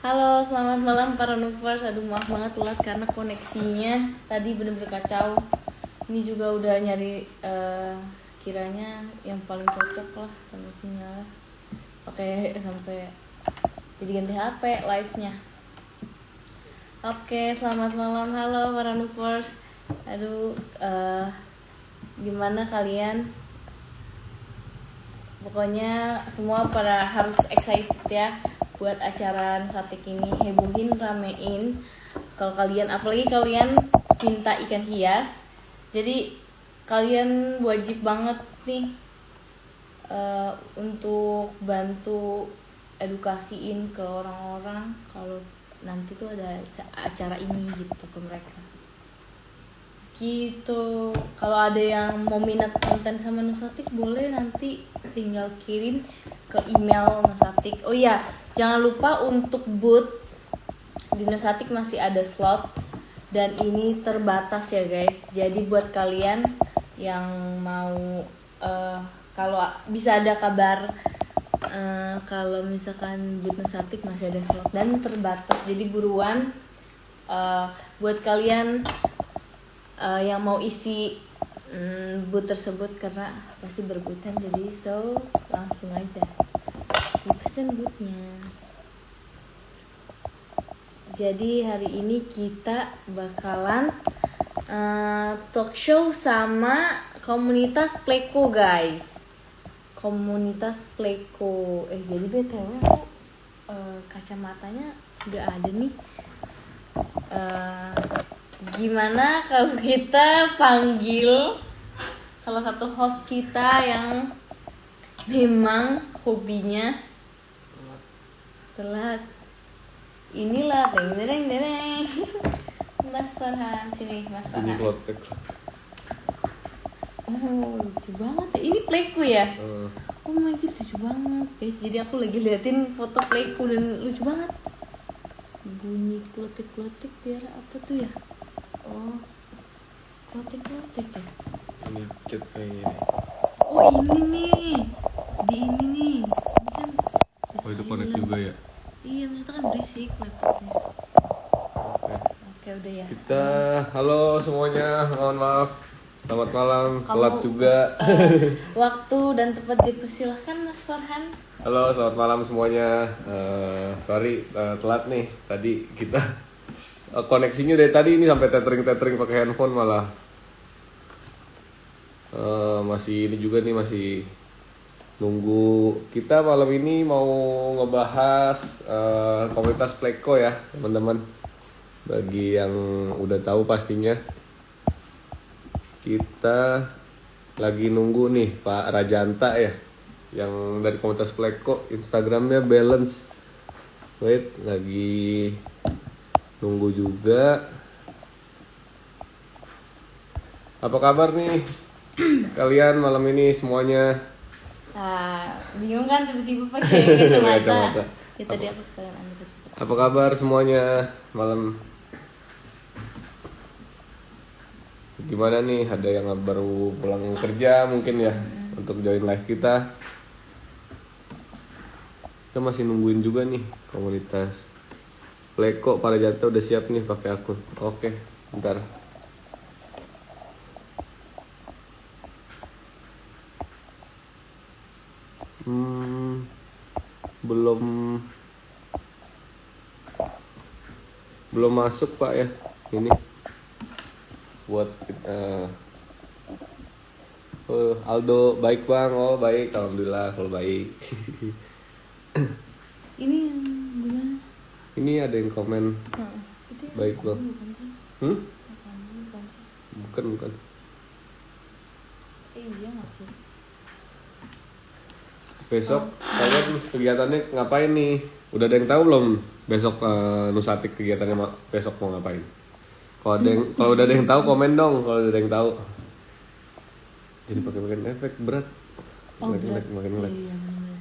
Halo, selamat malam para Nuvers. Aduh, maaf banget telat karena koneksinya tadi bener-bener kacau. Ini juga udah nyari sekiranya yang paling cocok lah sama sinyal. Pakai sampai jadi ganti HP live-nya. Oke, selamat malam. Halo para Nuvers. Aduh, gimana kalian? Pokoknya semua pada harus excited ya buat acara Nusatik ini, hebohin, ramein. Kalau kalian, apalagi kalian cinta ikan hias, jadi kalian wajib banget nih untuk bantu edukasiin ke orang-orang kalau nanti tuh ada acara ini gitu ke mereka. Gitu. Kalau ada yang mau minat konten sama Nusatik boleh nanti tinggal kirim ke email Nusatik. Oh iya, jangan lupa untuk booth di Nusatik masih ada slot dan ini terbatas ya guys. Jadi buat kalian yang mau kalau bisa ada kabar kalau misalkan booth Nusatik masih ada slot dan terbatas. Jadi buruan buat kalian yang mau isi booth tersebut karena pasti berebutan, jadi langsung aja dipesan boothnya. Jadi hari ini kita bakalan talk show sama komunitas Pleko guys. Komunitas Pleko. Jadi BTW aku kacamatanya udah ada nih. Gimana kalau kita panggil salah satu host kita yang memang hobinya telat. Inilah deng. Mas Farhan, sini Mas Farhan. Ini klotek. Oh, lucu banget. Ini Playku ya? Oh my god, lucu banget guys. Jadi aku lagi liatin foto Playku dan lucu banget. Bunyi klotek-klotek tiara apa tuh ya? Oh, klotek-klotek ya? Ini cat kayaknya. Oh ini nih, di ini nih. Ini kan Oh itu connect juga ya? iya, maksudnya kan berisik laptopnya. Oke, udah ya. Kita, halo semuanya, mohon maaf. Selamat malam, telat Kamu, juga. waktu dan tempat dipersilahkan Mas Farhan. Halo, selamat malam semuanya. Sorry, telat nih. Tadi kita koneksinya dari tadi ini sampai tethering pakai handphone malah. Masih ini juga nih, masih nunggu. Kita malam ini mau ngebahas komunitas Pleko ya teman-teman. Bagi yang udah tahu pastinya, kita lagi nunggu nih Pak Rajanta ya, yang dari komunitas Pleko. Instagramnya balance. Wait, lagi nunggu juga. Apa kabar nih kalian malam ini semuanya? Bingung kan tiba-tiba pakai kacamata. Kacamata. Ya tadi aku sekalian ambil kacamata. Apa kabar semuanya malam? Gimana nih, ada yang baru pulang kerja mungkin ya untuk join live kita. Kita masih nungguin juga nih komunitas Pleko. Para Jata udah siap nih pakai akun. Oke, bentar. Belum masuk Pak ya ini buat kita. Aldo baik Bang. Oh baik, alhamdulillah kalau baik. Ini yang gimana? Ini ada yang komen Itu yang baik Bang. bukan sih? Bukan sih. Bukan. Iya nggak sih? Besok kalian kegiatannya ngapain nih? Udah ada yang tahu belum? Besok Nusatik kegiatannya besok mau ngapain? Kalau udah ada yang tahu komen dong. Kalau udah ada yang tahu. Jadi pakai efek berat. Berat. Makin ngelag. Iya benar.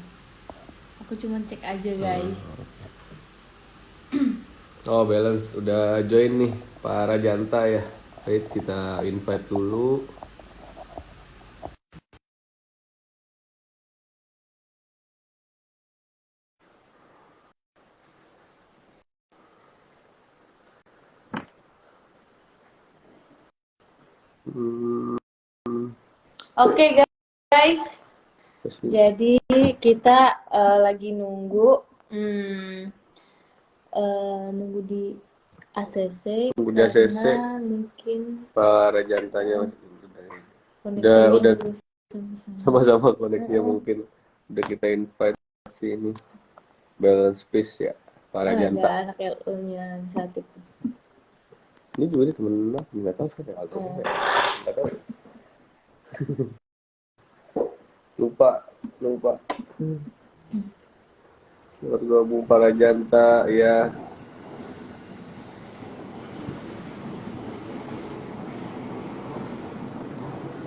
Aku cuma cek aja guys. Oh balance udah join nih Pak Rajanta ya. Wait, kita invite dulu. Hmm, Oke guys, jadi kita lagi nunggu nunggu di ACC Nunggu di ACC. karena mungkin para jantanya koneksinya udah belum sama-sama. sama-sama koneksinya mungkin udah kita invite sini balance space ya para Ada janta. anak LU-nya satu. Ini juga nih temen aku nggak tahu sih nggak tahu. lupa bergabung para janta ya.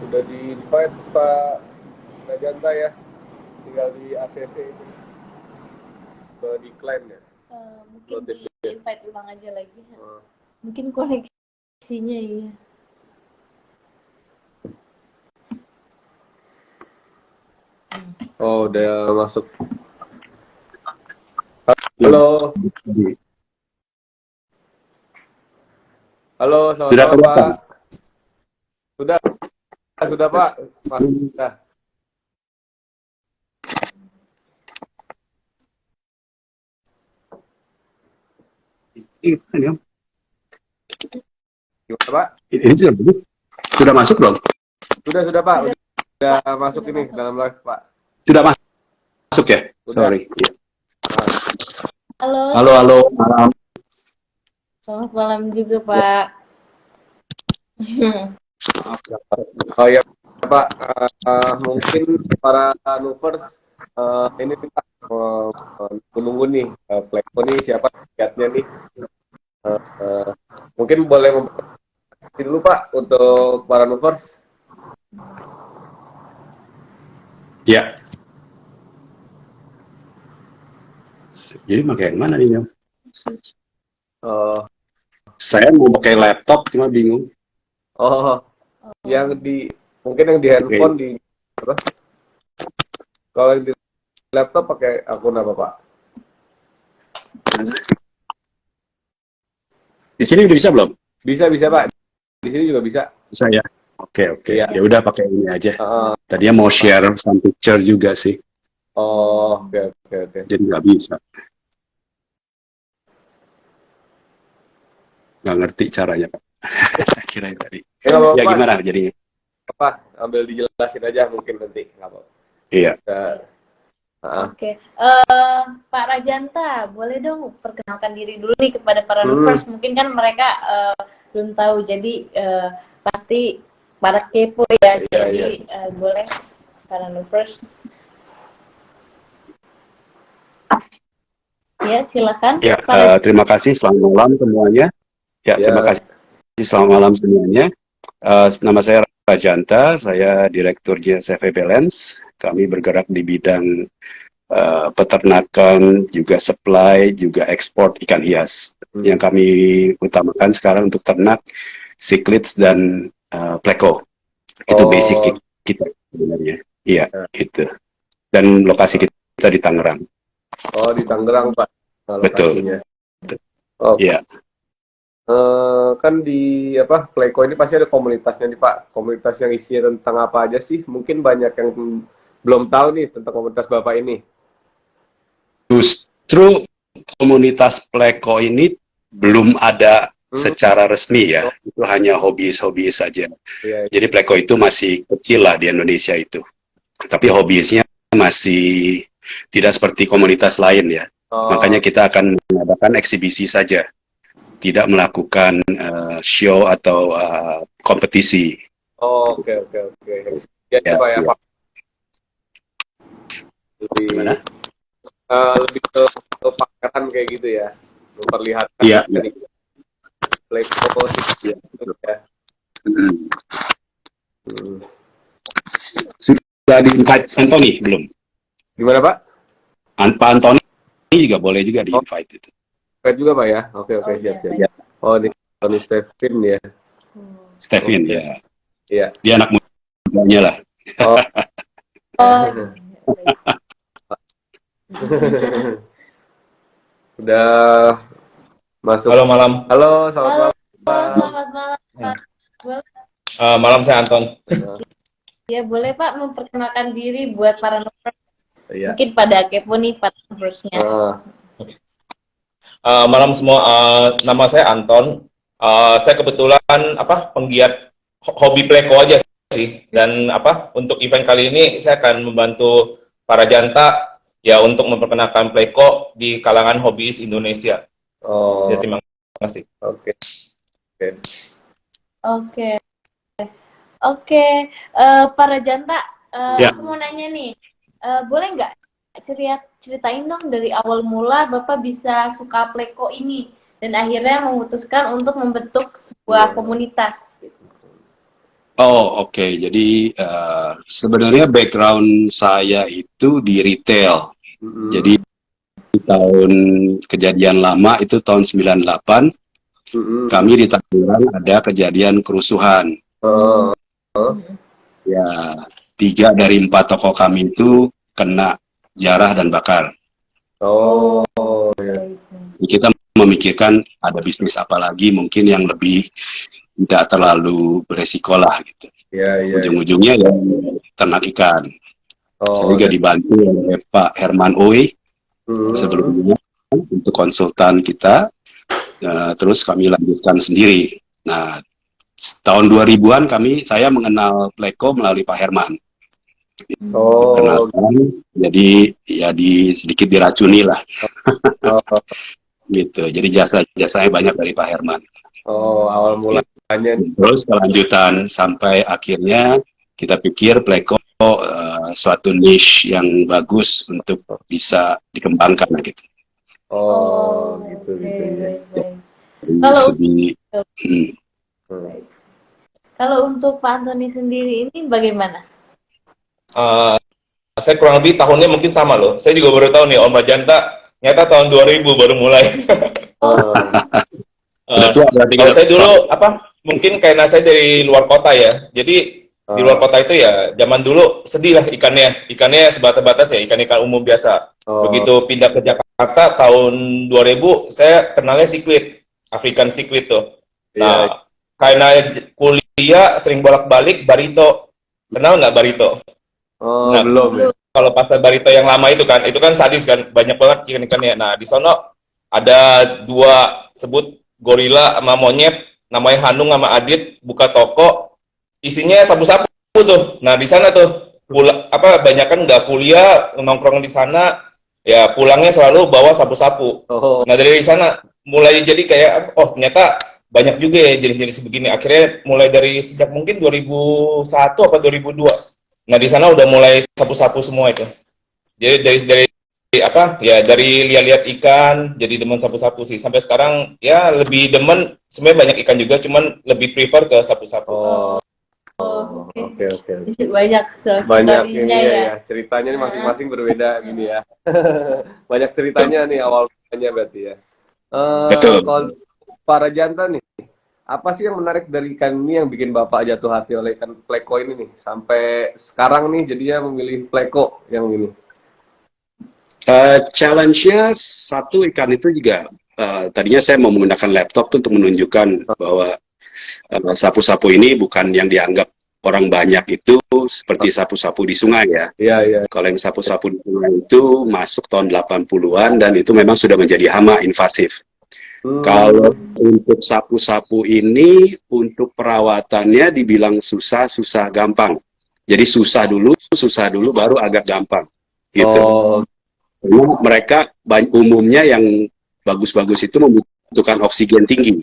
Udah di invite Pak Rajanta ya, tinggal di ACC itu ke decline ya. Mungkin di invite ulang aja lagi. Mungkin koneksinya iya. Oh udah masuk. Halo. Halo, selamat Sudah malam kelihatan? Pak. Sudah Pak. Sudah. Ini, Gimana Pak? ini sudah masuk belum? Sudah Pak. Udah masuk ini ke dalam live Pak. Sudah masuk ya? Sudah. Sorry. Ya. Halo. Halo, malam. Selamat malam juga Pak. Oh ya Pak, mungkin para Nuvers ini kita menunggu nih Playco nih siapa lihatnya nih. Mungkin boleh memperkenalkan dulu Pak untuk para Nuvers. Ya. Jadi pakai yang mana nih, Nyom? Saya mau pakai laptop cuma bingung. Yang mungkin yang di handphone di apa? Kalau yang di laptop pakai akun apa Pak? Di sini udah bisa belum? Bisa Pak. Di sini juga bisa. Bisa ya. Oke. Ya. Ya udah pakai ini aja. Tadinya mau share some picture juga sih. Oke. Jadi nggak bisa. Nggak ngerti caranya Pak. Kirain tadi. Ya gimana jadinya? Apa? Ambil dijelasin aja mungkin nanti. Nggak apa-apa. Iya. Oke. Pak Rajanta, boleh dong perkenalkan diri dulu nih kepada para Nuvers. Mungkin kan mereka belum tahu, jadi pasti para kepo ya. Jadi boleh para Nuvers. Ya, silakan. Ya, terima kasih. Selamat malam semuanya. Ya, terima kasih. Selamat malam semuanya. Nama saya Rajanta, saya Direktur JSF Balance. Kami bergerak di bidang peternakan, juga supply, juga ekspor ikan hias. Yang kami utamakan sekarang untuk ternak, cichlids dan pleco. Itu basic kita sebenarnya. Iya, gitu. Dan lokasi kita di Tangerang. Di Tangerang Pak. Betul. Iya. Kan di Playco ini pasti ada komunitasnya nih Pak. Komunitas yang isinya tentang apa aja sih? Mungkin banyak yang belum tahu nih tentang komunitas Bapak ini. Justru komunitas Playco ini belum ada secara resmi ya. Itu hanya hobi saja. Jadi Playco itu masih kecil lah di Indonesia itu. Tapi hobiisnya masih tidak seperti komunitas lain ya. Makanya kita akan mengadakan eksibisi saja. Tidak melakukan show atau kompetisi. Oke. Ya, Pak ya. Gimana? Lebih ke pameran kayak gitu ya. Memperlihatkan Playco ya. Sudah di-invite Anthony belum? Gimana Pak? Pak Anthony juga boleh juga di-invite itu. Invite juga Pak ya? Oke, siap. Ini Tony Stephen ya? Stephen ya. Iya. Dia anak mudanya lah. Udah masuk. Halo malam. Halo, selamat malam. Selamat malam Pak. Malam, saya Anton. Ya boleh Pak memperkenalkan diri buat para lovers. Iya. Mungkin pada kepo nih para loversnya. Malam semua, nama saya Anton. Saya kebetulan penggiat hobi pleko aja sih. Dan untuk event kali ini saya akan membantu para janta ya untuk memperkenalkan pleko di kalangan hobiis Indonesia. Ya, terima kasih. Oke. Oke, para janta, Ya. aku mau nanya nih, boleh nggak ceritain dong dari awal mula Bapak bisa suka pleko ini dan akhirnya memutuskan untuk membentuk sebuah komunitas? Oh, oke. Jadi sebenarnya background saya itu di retail. Jadi tahun kejadian lama itu tahun 98, kami di Tangerang ada kejadian kerusuhan. Ya, 3 dari 4 toko kami itu kena jarah dan bakar. Jadi kita memikirkan ada bisnis apa lagi mungkin yang lebih tidak terlalu beresiko lah gitu. Ujung-ujungnya ya ternak ikan. Saya juga dibantu oleh Pak Herman Oe sebelumnya untuk konsultan kita. Terus kami lanjutkan sendiri. Nah, tahun 2000-an saya mengenal pleko melalui Pak Herman. Kenalkan, jadi ya sedikit diracuni lah. Gitu. Jadi jasanya banyak dari Pak Herman. Awal mulanya. Terus kelanjutan sampai akhirnya kita pikir pleko suatu niche yang bagus untuk bisa dikembangkan gitu. Gitu. Kalau untuk Pak Antoni sendiri ini bagaimana? Saya kurang lebih tahunnya mungkin sama loh. Saya juga baru tahu nih Om Janta nyata tahun 2000 baru mulai. Kalau saya dulu mungkin karena saya dari luar kota ya. Jadi di luar kota itu ya zaman dulu sedih lah ikannya sebatas-batas ya, ikan-ikan umum biasa. Begitu pindah ke Jakarta tahun 2000 saya kenalnya siklit, African siklit tuh. Nah, karena kuliah sering bolak-balik barito. Kenal nggak barito? Nah, belum. Kalau pasar barito yang lama itu kan sadis kan, banyak banget ikan-ikannya. Nah, di sono ada 2 sebut gorila sama monyet, namanya Hanung sama Adit, buka toko, isinya sapu-sapu tuh. Nah, di sana tuh banyakan nggak kuliah, nongkrong di sana, ya pulangnya selalu bawa sapu-sapu. Nah, dari sana mulai jadi kayak ternyata banyak juga ya jenis-jenis begini. Akhirnya mulai dari sejak mungkin 2001 apa 2002. Nah, di sana udah mulai sapu-sapu semua itu. Jadi dari dari lihat-lihat ikan jadi demen sapu-sapu sih. Sampai sekarang ya lebih demen, sebenarnya banyak ikan juga, cuman lebih prefer ke sapu-sapu. Oke. Banyak ini ya. Ceritanya masing-masing berbeda ini ya. Banyak ceritanya nih awal mulanya berarti ya. Betul. Kalau para janta nih, apa sih yang menarik dari ikan ini yang bikin Bapak jatuh hati oleh ikan pleko ini nih? Sampai sekarang nih jadinya memilih pleko yang ini. Challenge-nya satu, ikan itu juga tadinya saya mau menggunakan laptop tuh untuk menunjukkan bahwa sapu-sapu ini bukan yang dianggap orang banyak itu seperti sapu-sapu di sungai ya. Iya. Kalau yang sapu-sapu di sungai itu masuk tahun 80-an dan itu memang sudah menjadi hama invasif. Kalau untuk sapu-sapu ini, untuk perawatannya dibilang susah gampang. Jadi susah dulu baru agak gampang gitu. Karena mereka umumnya yang bagus-bagus itu membutuhkan oksigen tinggi.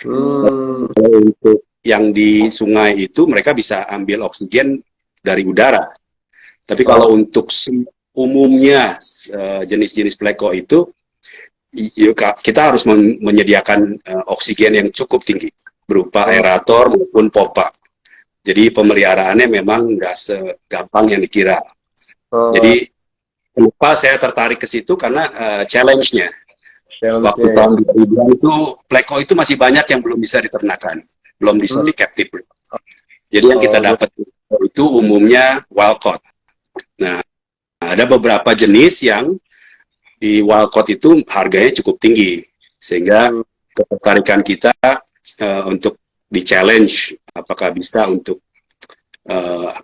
Kalau untuk yang di sungai itu mereka bisa ambil oksigen dari udara. Tapi kalau untuk umumnya jenis-jenis pleko itu kita harus menyediakan oksigen yang cukup tinggi berupa aerator maupun pompa. Jadi pemeliharaannya memang nggak segampang yang dikira. Jadi kenapa saya tertarik ke situ karena challenge-nya. Waktu tahun 2000 itu pleko itu masih banyak yang belum bisa diternakan, belum bisa di captive. Jadi yang kita dapat itu umumnya wild caught. Nah, ada beberapa jenis yang di wild caught itu harganya cukup tinggi, sehingga ketertarikan kita untuk di challenge apakah bisa untuk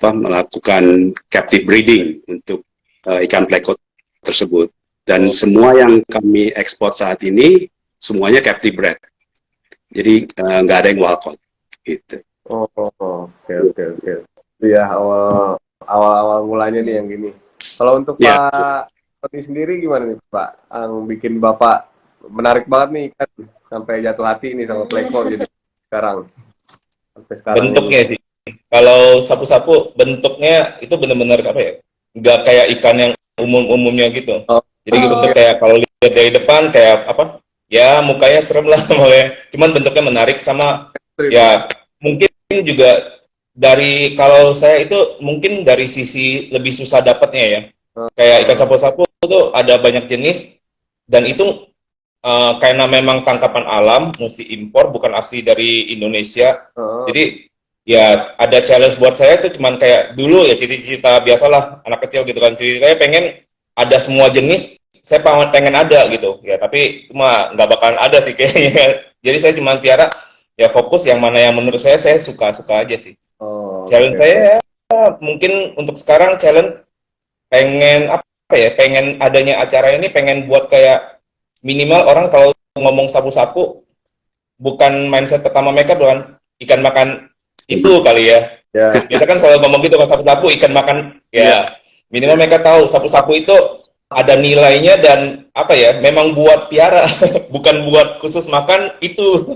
melakukan captive breeding untuk ikan pleko tersebut. Dan semua yang kami ekspor saat ini semuanya captive bred. Jadi nggak ada yang wild caught gitu. Oke. Ya, awal mulanya nih yang gini. Kalau untuk Pak Tony sendiri gimana nih Pak? Yang bikin Bapak menarik banget nih kan sampai jatuh hati nih sama pleko jadi sekarang. Sampai sekarang Bentuknya ini. sih. Kalau sapu-sapu bentuknya itu benar-benar apa ya? Nggak kayak ikan yang umum-umumnya gitu. Jadi bentuk kayak kalau lihat dari depan kayak apa? Ya mukanya serem lah malah. Cuman bentuknya menarik sama ya mungkin juga dari kalau saya itu mungkin dari sisi lebih susah dapatnya ya. Kayak ikan sapu-sapu itu ada banyak jenis dan itu karena memang tangkapan alam mesti impor bukan asli dari Indonesia. Jadi ya ada challenge buat saya itu cuman kayak dulu ya cita-cita biasalah anak kecil gitu kan. Saya pengen ada semua jenis, saya pengen ada gitu. Ya tapi cuma nggak bakalan ada sih kayaknya. Jadi saya cuma piara ya fokus yang mana yang menurut saya suka-suka aja sih. Challenge saya ya, mungkin untuk sekarang challenge pengen apa ya? Pengen adanya acara ini pengen buat kayak minimal orang kalau ngomong sapu-sapu bukan mindset pertama mereka bukan ikan makan itu kali ya. Kita kan selalu ngomong gitu kan sapu-sapu ikan makan ya. Minimal mereka tahu sapu-sapu itu ada nilainya dan apa ya? Memang buat piara bukan buat khusus makan itu.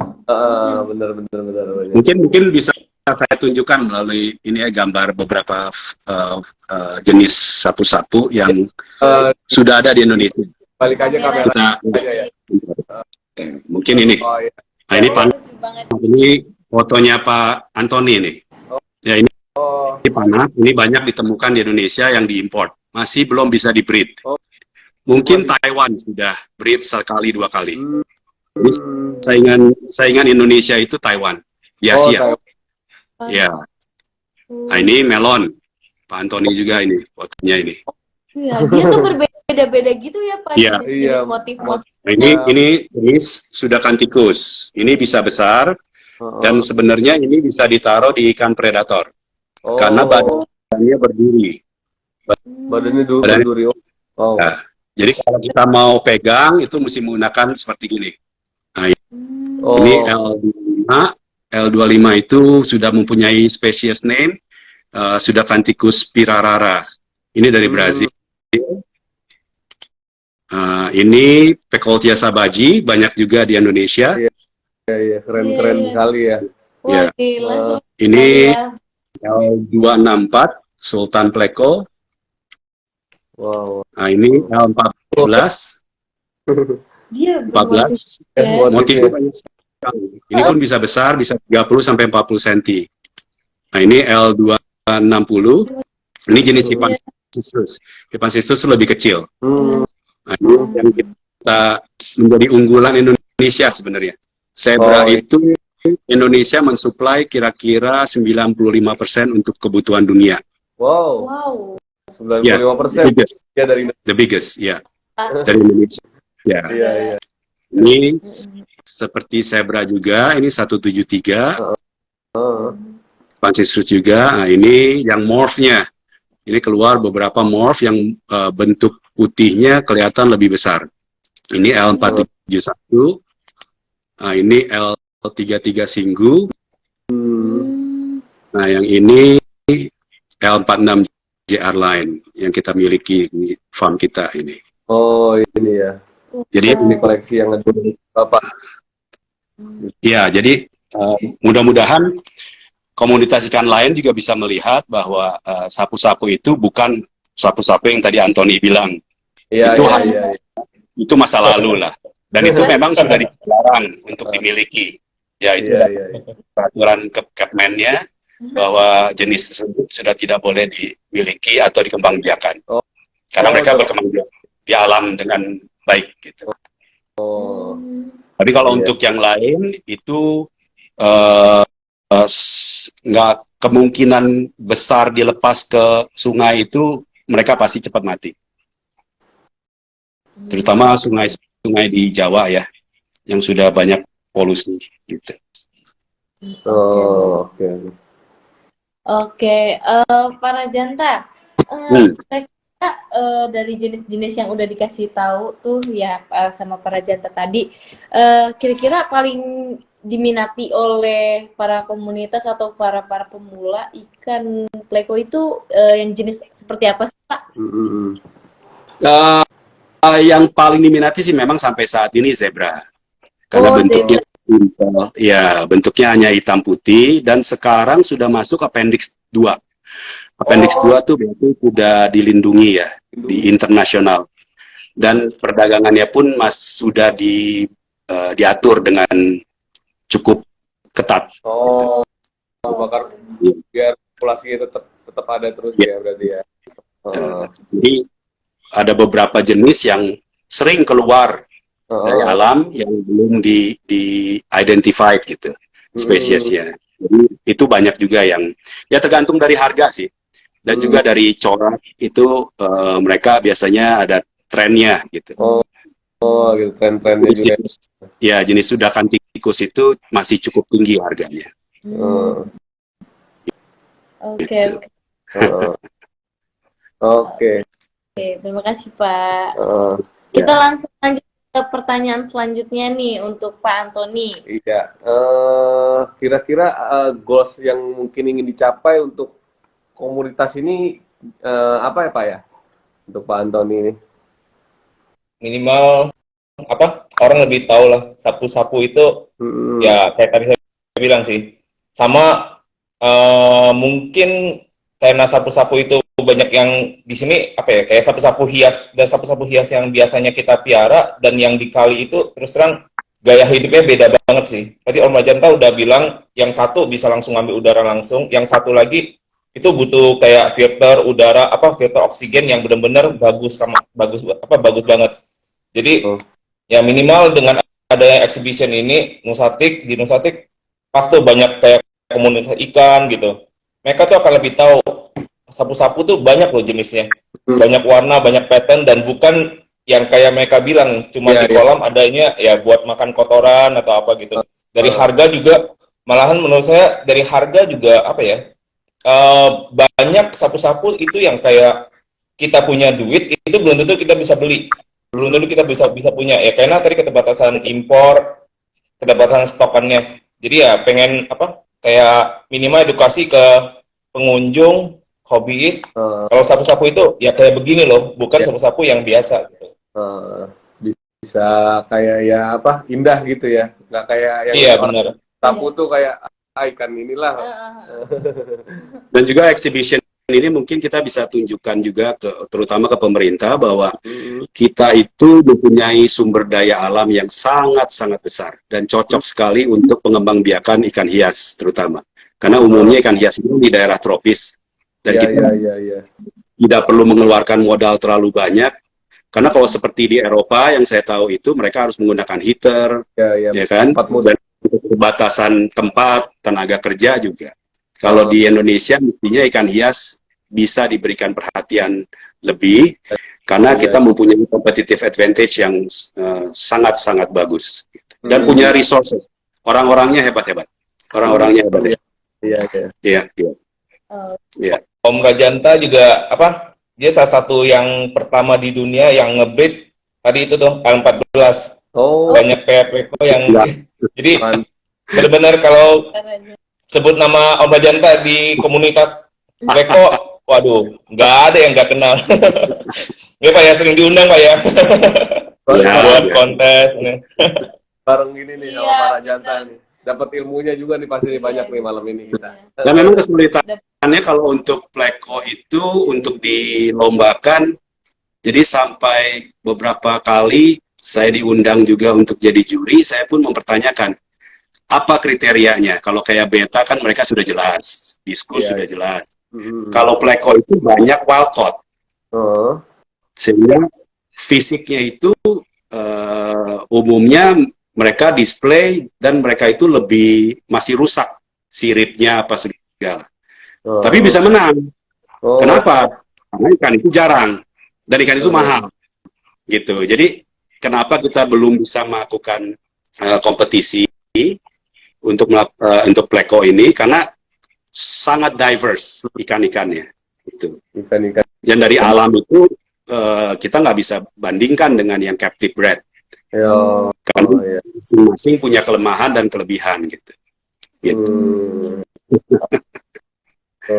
Benar. Mungkin bisa saya tunjukkan melalui ini ya gambar beberapa jenis sapu-sapu yang sudah ada di Indonesia. Balik aja kamera. Kita mungkin ini. Nah ini fotonya Pak Antoni nih. Ya ini panah. Ini banyak ditemukan di Indonesia yang diimport. Masih belum bisa di-breed. Mungkin Taiwan sudah breed sekali 2 kali. Ini saingan Indonesia itu Taiwan. Di Asia. Ya. Nah ini melon. Pak Antoni juga ini fotonya ini. Iya, dia tuh berbeda-beda gitu ya Pak. Iya. Motif-motif. Nah, ini sudah kantikus. Ini bisa besar dan sebenarnya ini bisa ditaruh di ikan predator. Karena badannya berduri. Badannya berduri. Nah, jadi kalau kita mau pegang itu mesti menggunakan seperti gini. Nah, ini L25 itu sudah mempunyai species name, sudah Canticus pirarara. Ini dari Brazil. Ini Pecoltia sabaji, banyak juga di Indonesia. Iya, keren sekali ya. Wah, ini L264 Sultan Pleko. Wow. Nah, ini L14. Dia 14. Motifnya banyak sekali. Ini pun bisa besar, bisa 30 sampai 40 cm. Nah, ini L260. Ini jenis Hipancistus. Hipancistus lebih kecil. Nah, ini yang kita menjadi unggulan Indonesia sebenarnya. Zebra itu Indonesia mensuplai kira-kira 95% untuk kebutuhan dunia. Wow. 95%. Yes, ya dari the biggest, ya. Dari Indonesia. Ya. Iya. Ini seperti zebra juga, ini 173. Hipancistus juga. Nah, ini yang morphnya. Ini keluar beberapa morph yang bentuk putihnya kelihatan lebih besar. Ini L471. Nah, ini L33 Singgu. Nah, yang ini L46 JR Line yang kita miliki di farm kita ini. Oh, ini ya. Jadi ini koleksi yang ada di Bapak. Ya, jadi mudah-mudahan komunitas ikan lain juga bisa melihat bahwa sapu-sapu itu bukan sapu-sapu yang tadi Antoni bilang. Itu masa lalu lah. Dan itu memang sudah dilarang untuk dimiliki. Ya, itu peraturan Kepmennya bahwa jenis tersebut sudah tidak boleh dimiliki atau dikembangbiakan. Karena mereka berkembang di alam dengan baik gitu. Tapi kalau untuk yang lain itu nggak kemungkinan besar dilepas ke sungai itu mereka pasti cepat mati. Terutama sungai di Jawa ya, yang sudah banyak polusi gitu. Oh, oke. Oke, para janta, Hmm. kira-kira dari jenis-jenis yang udah dikasih tahu tuh ya sama para janta tadi, kira-kira paling diminati oleh para komunitas atau para pemula ikan pleko itu yang jenis seperti apa sih, Pak? Uh, yang paling diminati sih memang sampai saat ini zebra, karena Oh, bentuknya zebra. simpel. Ya, bentuknya hanya hitam putih dan sekarang sudah masuk Appendix 2. Appendix Oh, 2 tuh berarti sudah dilindungi ya di internasional, dan perdagangannya pun sudah diatur dengan cukup ketat. oh, bakar Ya. biar populasinya tetap tetap ada terus Ya. ya berarti ya. Jadi ada beberapa jenis yang sering keluar dari alam yang belum di identified gitu spesiesnya. Jadi itu banyak juga yang ya tergantung dari harga sih, dan juga dari corak itu mereka biasanya ada trennya gitu. Oh, gitu tren-trennya Jenis, juga. ya jenis sudakan tikus itu masih cukup tinggi harganya. Oke, Gitu. Oke. Oke, terima kasih Pak. Ya. Kita langsung lanjut ke pertanyaan selanjutnya nih untuk Pak Antoni. Iya. Kira-kira goals yang mungkin ingin dicapai untuk komunitas ini apa ya Pak ya? Untuk Pak Antoni ini. Minimal apa? Orang lebih tahu lah sapu-sapu itu ya kayak tadi saya bilang sih. Sama mungkin karena sapu-sapu itu banyak yang di sini apa ya, kayak sapu-sapu hias dan sapu-sapu hias yang biasanya kita piara dan yang di kali itu terus terang gaya hidupnya beda banget sih. Tadi Om Majanta udah bilang yang satu bisa langsung ngambil udara langsung, yang satu lagi itu butuh kayak filter udara apa filter oksigen yang benar-benar bagus bagus banget. Jadi ya minimal dengan adanya exhibition ini di Nusatik pas tuh banyak kayak komunitas ikan gitu. Mereka tuh akan lebih tahu sapu-sapu tuh banyak loh jenisnya, banyak warna, banyak pattern, dan bukan yang kayak mereka bilang cuma di kolam adanya ya buat makan kotoran atau apa gitu. Dari harga juga, malahan menurut saya dari harga juga apa ya, banyak sapu-sapu itu yang kayak kita punya duit itu belum tentu kita bisa beli, belum tentu kita bisa punya ya, karena tadi keterbatasan impor, keterbatasan stokannya. Jadi ya pengen apa kayak minimal edukasi ke pengunjung hobiis, kalau sapu-sapu itu ya kayak begini loh, bukan sapu-sapu yang biasa gitu. Bisa kayak ya apa indah gitu ya, nggak kayak yang benar. Sapu tuh kayak ikan inilah. Dan juga exhibition ini mungkin kita bisa tunjukkan juga terutama ke pemerintah bahwa kita itu mempunyai sumber daya alam yang sangat-sangat besar dan cocok sekali untuk pengembangbiakan ikan hias terutama. Karena umumnya ikan hias itu di daerah tropis. Dan kita tidak perlu mengeluarkan modal terlalu banyak, karena kalau seperti di Eropa yang saya tahu itu mereka harus menggunakan heater, ya kan, dan keterbatasan tempat, tenaga kerja juga. Kalau di Indonesia mestinya ikan hias bisa diberikan perhatian lebih, karena kita mempunyai competitive advantage yang sangat-sangat bagus dan punya resources, orang-orangnya hebat-hebat, orang-orangnya hebat. Iya. Om Rajanta juga apa? Dia salah satu yang pertama di dunia yang ngebreed tadi itu tuh L14. Banyak pleko yang jadi benar-benar kalau sebut nama Om Rajanta di komunitas pleko, waduh, nggak ada yang nggak kenal. Ya Pak ya, sering diundang Pak ya. Buat kontes. Bareng gini nih sama Pak Rajanta nih. Dapat ilmunya juga nih pasti banyak nih malam ini kita. Dan memang kesulitannya kalau untuk pleko itu untuk dilombakan, jadi sampai beberapa kali saya diundang juga untuk jadi juri, saya pun mempertanyakan apa kriterianya. Kalau kayak beta kan mereka sudah jelas, diskus sudah jelas. Kalau pleko itu banyak wild caught, sehingga fisiknya itu umumnya mereka display dan mereka itu masih rusak siripnya apa segala. Tapi bisa menang. Kenapa? Karena ikan itu jarang dan ikan itu mahal. Gitu. Jadi kenapa kita belum bisa melakukan kompetisi? untuk pleko ini karena sangat diverse ikan-ikannya itu. Ikan-ikan. Yang dari alam itu kita nggak bisa bandingkan dengan yang captive bred. Ya. Karena iya. masing-masing punya kelemahan dan kelebihan gitu. Gitu. Oke,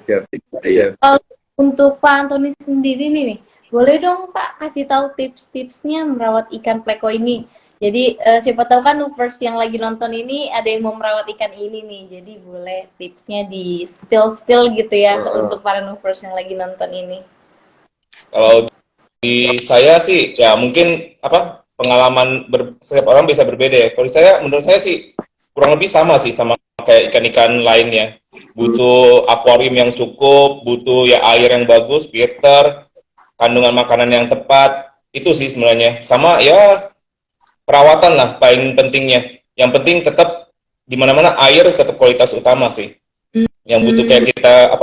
siap. Iya. Kalau untuk Pak Antoni sendiri nih, boleh dong Pak kasih tahu tips-tipsnya merawat ikan pleko ini. Jadi siapa tahu kan Noobers yang lagi nonton ini ada yang mau merawat ikan ini nih. Jadi boleh tipsnya di spill gitu ya untuk para Noobers yang lagi nonton ini. Kalau di saya sih ya mungkin pengalaman setiap orang bisa berbeda ya. Kalau menurut saya sih kurang lebih sama sih sama kayak ikan-ikan lainnya. Butuh akuarium yang cukup, butuh ya air yang bagus, filter, kandungan makanan yang tepat. Itu sih sebenarnya. Sama ya perawatan lah paling pentingnya. Yang penting tetap di mana-mana air tetap kualitas utama sih. Yang butuh kayak kita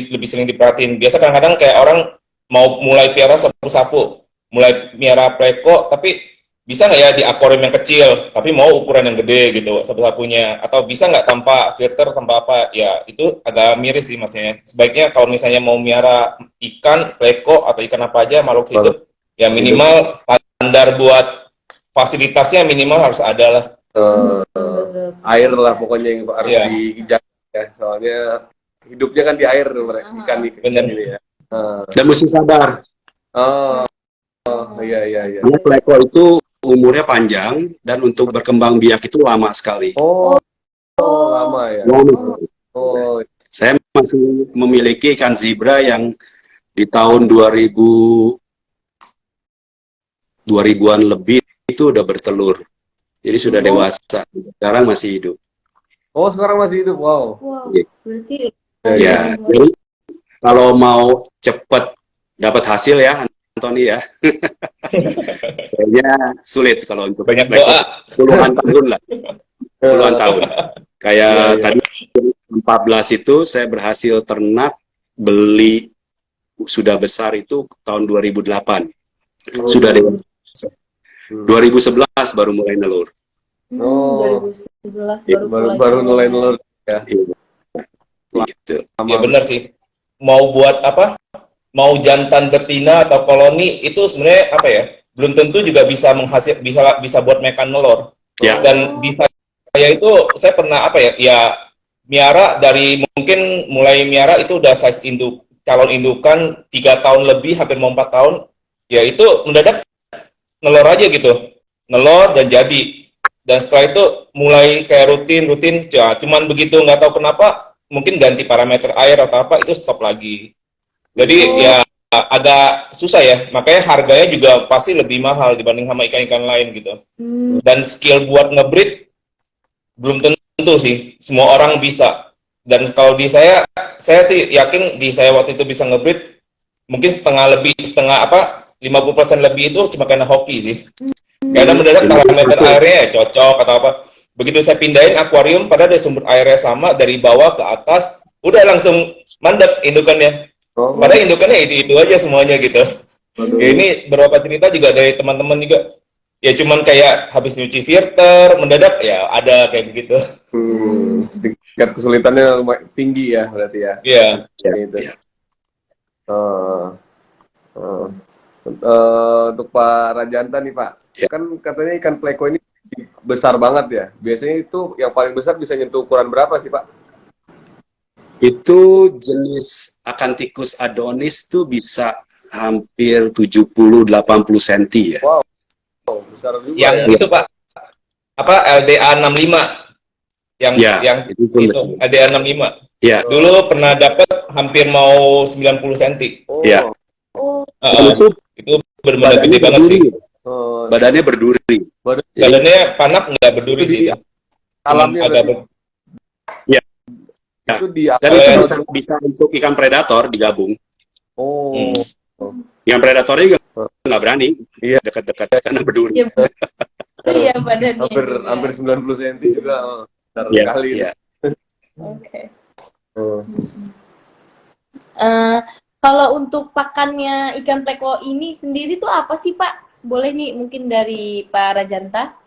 lebih sering diperhatiin. Biasa kadang-kadang kayak orang mau mulai piara sapu-sapu, mulai piara pleko, tapi bisa nggak ya di akuarium yang kecil, tapi mau ukuran yang gede gitu sapu-sapunya, atau bisa nggak tanpa filter, tanpa apa? Ya itu agak miris sih maksudnya. Sebaiknya kalau misalnya mau miara ikan pleko atau ikan apa aja makhluk hidup, ya minimal standar buat fasilitasnya minimal harus ada lah. Air lah pokoknya yang harus dijaga ya, soalnya hidupnya kan di air ikan ini ya. Dan mesti sabar. Iya. Karena pleko itu umurnya panjang dan untuk berkembang biak itu lama sekali. Lama ya. Saya masih memiliki ikan zebra yang di tahun 2000-an lebih itu udah bertelur. Jadi sudah dewasa. Sekarang masih hidup. Sekarang masih hidup. Wow. Berarti ya. Jadi kalau mau cepat dapat hasil ya, Antoni ya. Kayaknya sulit kalau untuk banyak doa. Puluhan tahun lah. Puluhan tahun. Kayak tadi 14 itu saya berhasil ternak, beli sudah besar itu tahun 2008. Sudah dewasa. 2011 baru mulai nelur. 2011 baru mulai nelur ya. Gitu. Ya benar sih. Mau buat mau jantan betina atau koloni itu sebenarnya belum tentu juga bisa bisa buat mekan nelor. Ya. Dan bisa itu saya pernah miara dari mungkin mulai miara itu udah size calon indukan 3 tahun lebih hampir mau 4 tahun, ya itu mendadak nelor aja gitu, nelor dan jadi. Dan setelah itu mulai kayak rutin ya cuman begitu nggak tahu kenapa mungkin ganti parameter air atau apa itu stop lagi. Jadi ya agak susah ya, makanya harganya juga pasti lebih mahal dibanding sama ikan-ikan lain gitu. Dan skill buat ngebreed belum tentu sih semua orang bisa. Dan kalau di saya yakin di saya waktu itu bisa ngebreed mungkin 50% lebih itu cuma karena hoki sih. Karena mendadak parameter airnya ya cocok atau apa. Begitu saya pindahin akuarium, padahal ada sumber airnya sama dari bawah ke atas, udah langsung mandek indukannya. Padahal indukannya itu aja semuanya gitu. Ya, ini beberapa cerita juga dari teman-teman juga. Ya cuman kayak habis nyuci filter, mendadak ya ada kayak begitu. Tingkat kesulitannya tinggi ya berarti ya. Iya. Untuk Pak Rajanta nih Pak, kan katanya ikan pleko ini besar banget ya. Biasanya itu yang paling besar bisa nyentuh ukuran berapa sih Pak? Itu jenis Acanthichus adonis tuh bisa hampir 70-80 cm ya. Wow, besar juga. Yang itu Pak, LDA 65. Yang itu LDA 65. Ya. Dulu pernah dapat hampir mau 90 cm. Ya. Itu benar-benar gede banget sih. Badannya berduri. Badannya panak nggak berduri sih. Alamnya ya. Itu dan itu bisa untuk ikan predator digabung. Yang predatornya juga nggak berani dekat-dekat karena berduri. Iya badannya. Hampir 90 cm juga besar sekali. Iya. Oke. Kalau untuk pakannya ikan pleko ini sendiri tuh apa sih Pak? Boleh nih mungkin dari Pak Rajanta?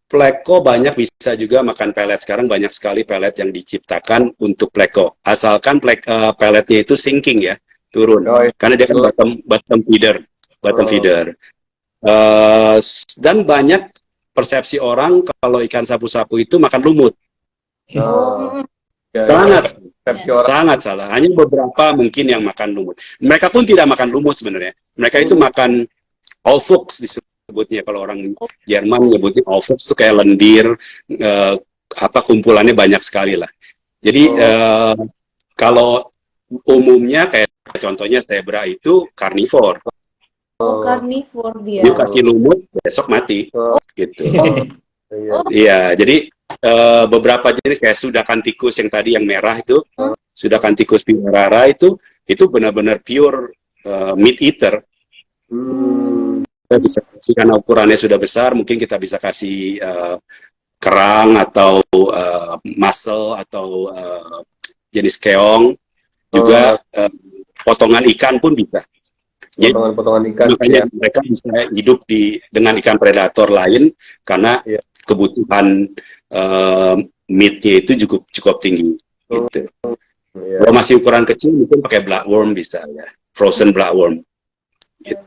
Pleko banyak bisa juga makan pelet. Sekarang banyak sekali pelet yang diciptakan untuk pleko. Asalkan peletnya itu sinking ya, turun. Karena dia kan bottom feeder, feeder. Dan banyak persepsi orang kalau ikan sapu-sapu itu makan lumut. Sangat salah. Hanya beberapa mungkin yang makan lumut. Mereka pun tidak makan lumut sebenarnya. Mereka itu makan Allfuchs disebutnya, kalau orang Jerman nyebutnya Allfuchs itu kayak lendir, kumpulannya banyak sekali lah. Jadi kalau umumnya kayak contohnya zebra itu karnivor. Karnivor dia. Dia kasih lumut besok mati, gitu. Iya, jadi beberapa jenis kayak sudakan tikus yang tadi yang merah itu, sudakan tikus piwarara itu benar-benar pure meat eater. Kita bisa kasih, karena ukurannya sudah besar, mungkin kita bisa kasih kerang atau mussel atau jenis keong, juga potongan ikan pun bisa. Potongan ikan. Makanya mereka bisa hidup dengan ikan predator lain karena kebutuhan meatnya itu cukup tinggi. Gitu. Kalau masih ukuran kecil mungkin pakai bloodworm bisa ya, frozen bloodworm. Gitu.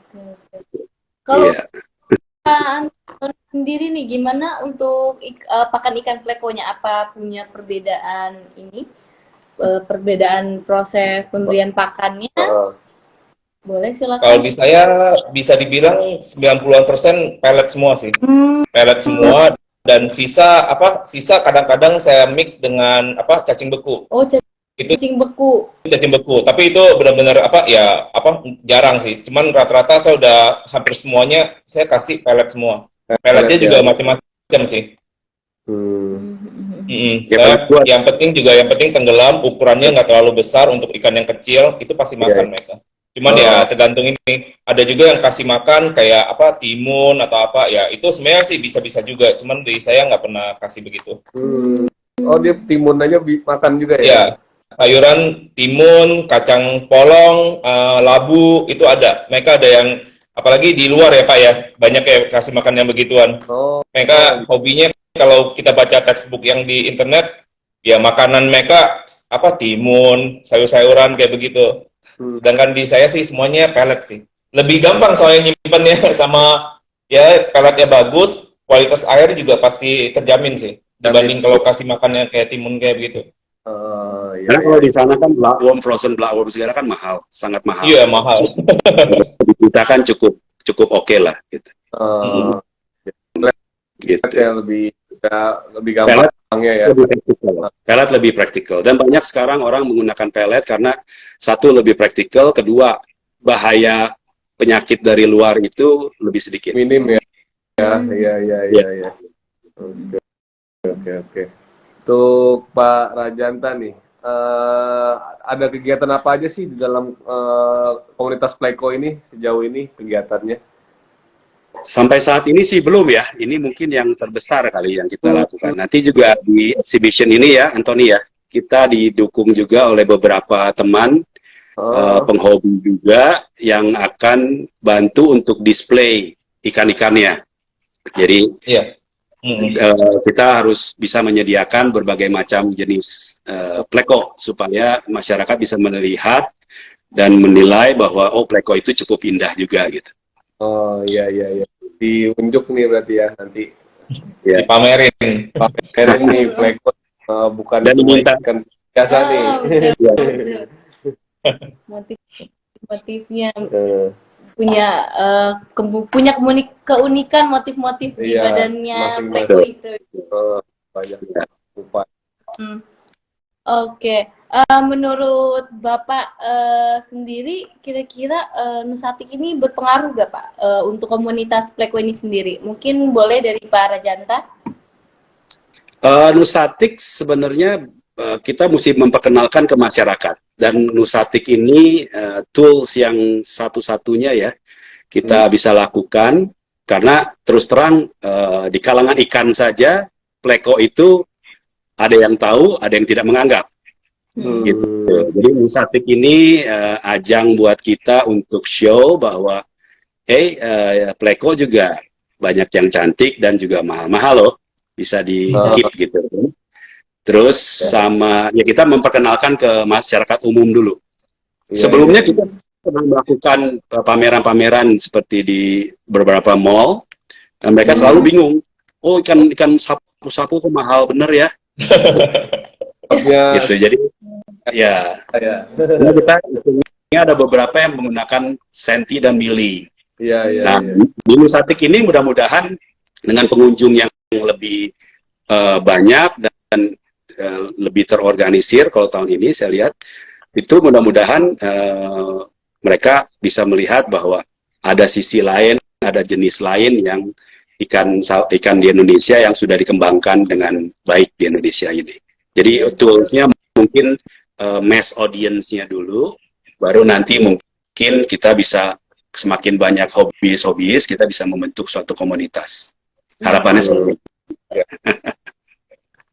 Kalau sendiri nih, gimana untuk pakan ikan plekonya? Apa punya perbedaan perbedaan proses pemberian pakannya? Boleh silakan. Kalau di saya bisa dibilang 90% pelet semua sih. Pelet semua, dan sisa kadang-kadang saya mix dengan cacing beku. Cacing beku. Tapi itu benar-benar jarang sih. Cuman rata-rata saya udah hampir semuanya saya kasih pelet semua. Peletnya juga macam-macam sih. Yang penting tenggelam, ukurannya nggak terlalu besar untuk ikan yang kecil, itu pasti makan mereka. Cuman ya tergantung ini. Ada juga yang kasih makan kayak timun atau ya itu sebenarnya sih bisa-bisa juga. Cuman dari saya nggak pernah kasih begitu. Dia timun aja makan juga ya? Iya. Sayuran, timun, kacang polong, labu, itu ada. Mereka ada yang, apalagi di luar ya Pak ya, banyak ya kasih makan yang begituan. Mereka hobinya, kalau kita baca textbook yang di internet, ya makanan mereka timun, sayur-sayuran kayak begitu. Sedangkan di saya sih semuanya pelet sih. Lebih gampang soalnya nyimpannya, sama ya peletnya bagus, kualitas air juga pasti terjamin sih. Dibanding kalau kasih makannya kayak timun kayak begitu. Karena kalau di sana kan frozen bloodworm segala kan mahal, sangat mahal. Iya, mahal. Kita kan cukup oke lah gitu. Gitu. Lebih gampang ya. Pelet lebih praktikal. Dan banyak sekarang orang menggunakan pelet karena satu lebih praktikal, kedua bahaya penyakit dari luar itu lebih sedikit. Minim ya. Iya. Oke. Untuk Pak Rajanta nih, ada kegiatan apa aja sih di dalam komunitas Pleko ini sejauh ini kegiatannya? Sampai saat ini sih belum ya. Ini mungkin yang terbesar kali yang kita lakukan. Nanti juga di exhibition ini ya, Anthony ya, kita didukung juga oleh beberapa teman penghobi juga yang akan bantu untuk display ikan-ikannya. Jadi kita harus bisa menyediakan berbagai macam jenis pleko supaya masyarakat bisa melihat dan menilai bahwa pleko itu cukup indah juga gitu. Iya. Diunjuk nih berarti ya nanti. Ya. Pamerin nih pleko bukan dan diminta ikan biasa nih. Motifnya punya keunikan motif-motif di badannya pleko itu. Banyak Oke. Menurut Bapak sendiri, kira-kira Nusatik ini berpengaruh gak Pak untuk komunitas pleko ini sendiri? Mungkin boleh dari Pak Rajanta? Nusatik sebenarnya kita mesti memperkenalkan ke masyarakat, dan Nusatik ini tools yang satu-satunya ya kita bisa lakukan, karena terus terang di kalangan ikan saja pleko itu ada yang tahu, ada yang tidak menganggap. Gitu. Jadi Nusatik ini ajang buat kita untuk show bahwa pleko juga banyak yang cantik dan juga mahal-mahal loh bisa di keep gitu. Terus sama ya kita memperkenalkan ke masyarakat umum dulu. Sebelumnya kita pernah melakukan pameran-pameran seperti di beberapa mall, dan mereka selalu bingung. Oh, ikan sapu-sapu kok mahal bener ya? Gitu. Jadi ya. Karena kita ini ada beberapa yang menggunakan senti dan mili. Nah, di Nusatik ini mudah-mudahan dengan pengunjung yang lebih banyak dan lebih terorganisir, kalau tahun ini saya lihat itu mudah-mudahan mereka bisa melihat bahwa ada sisi lain, ada jenis lain yang ikan di Indonesia yang sudah dikembangkan dengan baik di Indonesia ini. Jadi toolsnya mungkin mass audience-nya dulu, baru nanti mungkin kita bisa semakin banyak hobis, kita bisa membentuk suatu komunitas. Harapannya seperti itu.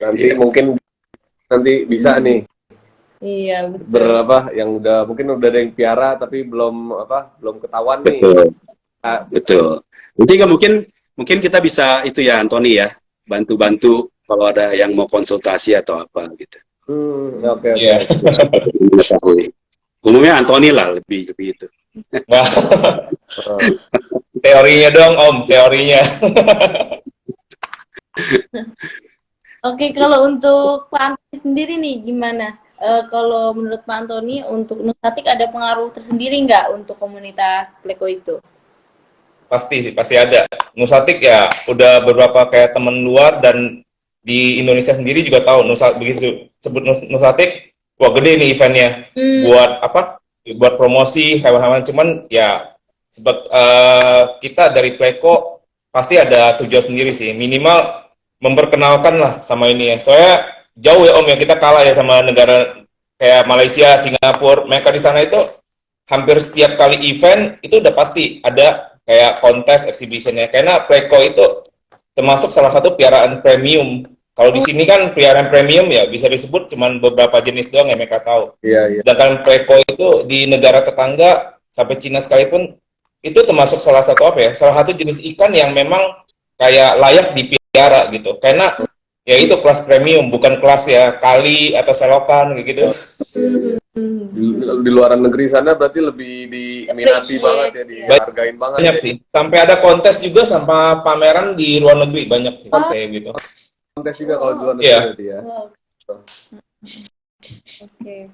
Nanti mungkin nanti bisa nih. Iya, betul. Berapa yang mungkin udah ada yang piara tapi belum ketahuan nih. Betul. Nanti mungkin kita bisa itu ya Anthony ya, bantu-bantu kalau ada yang mau konsultasi atau apa gitu. Oke. Umumnya Anthony lah lebih itu. Teorinya dong Om, teorinya. Oke, kalau untuk Pak Antoni sendiri nih gimana? Kalau menurut Pak Antoni untuk Nusatik ada pengaruh tersendiri nggak untuk komunitas Pleko itu? Pasti ada. Nusatik ya udah beberapa kayak temen luar dan di Indonesia sendiri juga tahu begitu sebut Nusatik, wah gede nih eventnya. Buat apa? Buat promosi hewan-hewan, cuman ya sebab kita dari Pleko pasti ada tujuan sendiri sih, minimal memperkenalkan lah sama ini ya. Soalnya jauh ya Om ya, kita kalah ya sama negara kayak Malaysia, Singapura. Mereka di sana itu hampir setiap kali event itu udah pasti ada kayak kontes, exhibitionnya. Karena Pleko itu termasuk salah satu piaraan premium. Kalau di sini kan piaraan premium ya bisa disebut cuman beberapa jenis doang yang mereka tahu. Sedangkan Pleko itu di negara tetangga sampai Cina sekalipun itu termasuk salah satu salah satu jenis ikan yang memang kayak layak dipiara gitu. Karena ya itu kelas premium, bukan kelas ya kali atau selokan gitu. Di luar negeri sana berarti lebih diminati banget ya, dihargain banget. Banyak sih. Sampai ada kontes juga sama pameran di luar negeri banyak sih kayak gitu. Kontes juga kalau di luar negeri ya. Oke.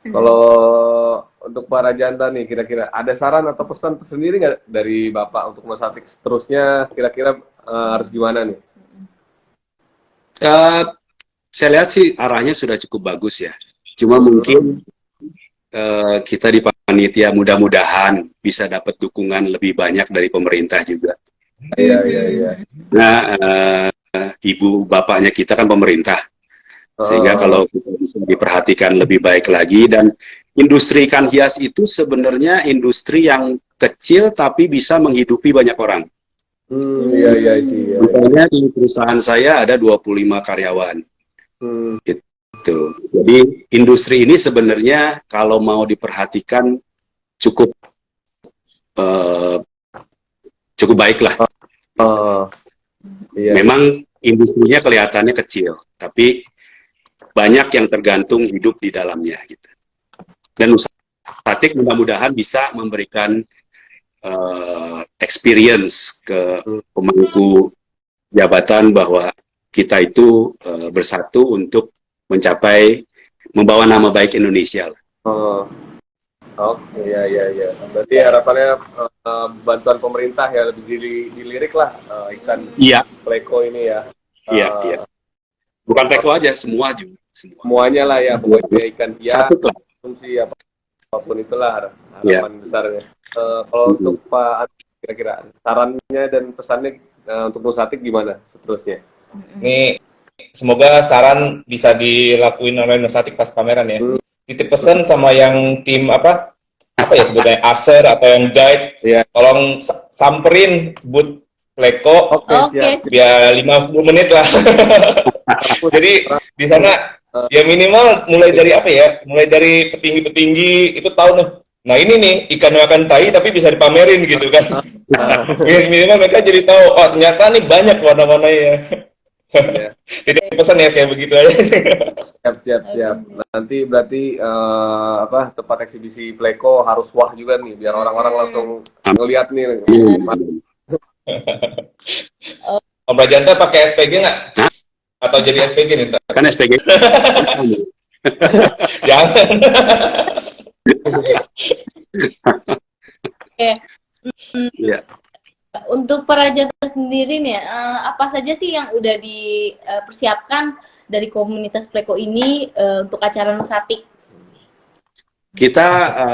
Kalau untuk para janda nih, kira-kira ada saran atau pesan tersendiri nggak dari Bapak untuk Nusatik seterusnya? Kira-kira harus gimana nih? Saya lihat sih arahnya sudah cukup bagus ya. Cuma mungkin kita di panitia mudah-mudahan bisa dapat dukungan lebih banyak dari pemerintah juga. Iya. Nah, ibu bapaknya kita kan pemerintah. Sehingga kalau kita bisa diperhatikan lebih baik lagi, dan industri ikan hias itu sebenarnya industri yang kecil tapi bisa menghidupi banyak orang. Iya sih. Misalnya di perusahaan saya ada 25 karyawan. Gitu. Jadi industri ini sebenarnya kalau mau diperhatikan cukup baik lah. Memang industrinya kelihatannya kecil, tapi banyak yang tergantung hidup di dalamnya gitu. Dan Nusatik mudah-mudahan bisa memberikan experience ke pemangku jabatan bahwa kita itu bersatu untuk membawa nama baik Indonesia. Iya. Berarti harapannya bantuan pemerintah ya lebih dilirik lah ikan Pleko ini ya. Iya. Bukan Pleko aja, semua juga. Semuanya lah ya, pokoknya ikan hias, konsumsi apapun itulah harapan besarnya. Kalau untuk Pak Andi, kira-kira sarannya dan pesannya untuk Nusatik gimana seterusnya? Ini semoga saran bisa dilakuin oleh Nusatik pas pameran ya. Titip pesan sama yang tim apa ya sebetulnya aser atau yang guide, tolong samperin booth Pleko biar 50 menit lah. Jadi di sana ya minimal mulai dari mulai dari petinggi-petinggi itu tahu nih Nah ini nih ikan makan tai tapi bisa dipamerin gitu kan. Minimal mereka jadi tahu, oh ternyata nih banyak warna-warnanya. Iya. Tidak pesan ya kayak begitu aja. Siap. Nanti berarti tempat eksibisi Pleco harus wah juga nih biar orang-orang langsung ngeliat nih. Om Rajanta pakai SPG nggak? Atau jadi SPG nih? Kan SPG. Jangan. Oke. Ya. Untuk Parajanta sendiri nih, apa saja sih yang udah dipersiapkan dari komunitas Pleco ini untuk acara Nusatik? Kita